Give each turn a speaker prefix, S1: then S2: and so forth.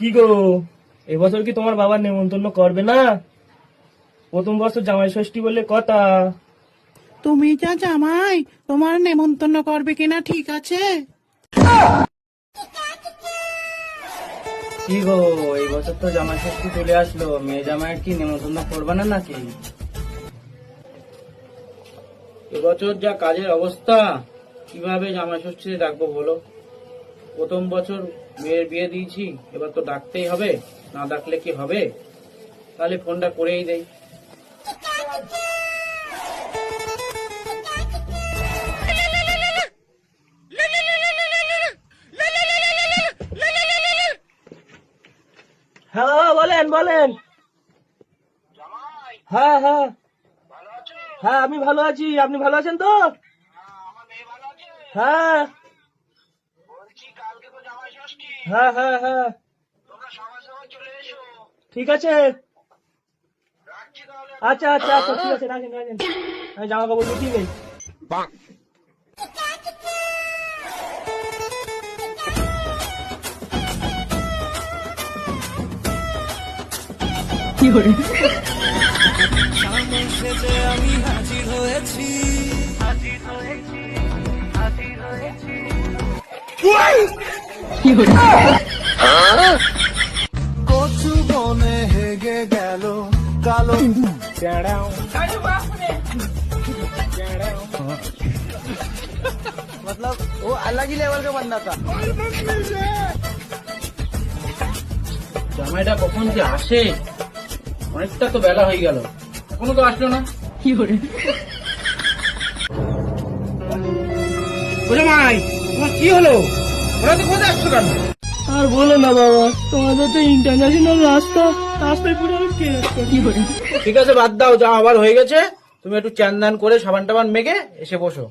S1: কি গো, এবছর কি তোমার বাবার নেমন্তন্ন করবে না? প্রথম বছর জামাই ষষ্ঠী বলে কথা।
S2: তুমি যা জামাই, তোমার নেমন্তন্ন করবে কিনা ঠিক আছে।
S1: কি গো, এই বছর তো জামাই ষষ্ঠী চলে আসলো, মেয়ে জামাইয়ের কি নেমন্তন্ন করবে না নাকি? এবছর যা কাজের অবস্থা, কিভাবে জামাই ষষ্ঠী ডাকবো বলো? প্রথম বছর মেয়ের বিয়ে দিয়েছি, এবার তো ডাকতেই হবে, না ডাকলে কি হবে? তাহলে ফোনটা করেই দেই। হ্যাঁ বলেন বলেন। হ্যাঁ হ্যাঁ হ্যাঁ, আমি ভালো আছি, আপনি ভালো আছেন তো? হ্যাঁ হ্যাঁ হ্যাঁ হ্যাঁ, ঠিক আছে। আচ্ছা আচ্ছা আচ্ছা, ঠিক আছে, রাখেন রাখেন, আমি জামা কাপড় গুছিয়ে নেই।
S3: আমি হাজির হয়েছি। কচু বনে হেগে গেল কালো।
S1: मतलब वो अलग ही लेवल का बंदा था। জামাইটা কখন যে আসে, অনেকটা তো বেলা হয়ে গেল, এখনো তো আসলো না। কি করে জামাই, তোমার কি হলো? ওরা তো কোথায় আসছো কেন? আর বলো না বাবা, তোমাদের তো ইন্টারন্যাশনাল রাস্তা, রাস্তায় পুরো কে আসছে। কি করে? ঠিক আছে বাদ দাও, যা আবার হয়ে গেছে। তুমি একটু চান দান করে সাবান টাবান মেখে এসে বসো।